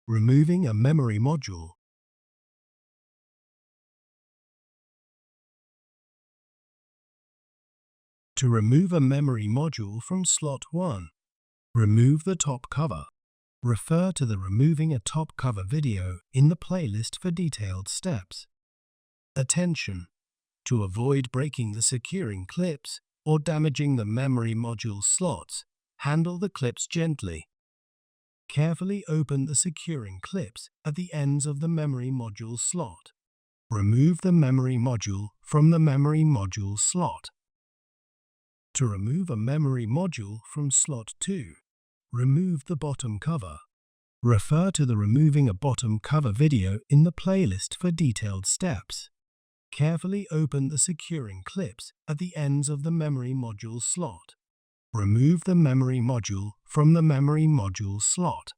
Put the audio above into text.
Removing a memory module. To remove a memory module from slot 1, remove the top cover. Refer to the Removing a Top Cover video in the playlist for detailed steps. Attention! To avoid breaking the securing clips or damaging the memory module slots, handle the clips gently. Carefully open the securing clips at the ends of the memory module slot. Remove the memory module from the memory module slot. To remove a memory module from slot 2, remove the bottom cover. Refer to the Removing a Bottom Cover video in the playlist for detailed steps. Carefully open the securing clips at the ends of the memory module slot. Remove the memory module from the memory module slot.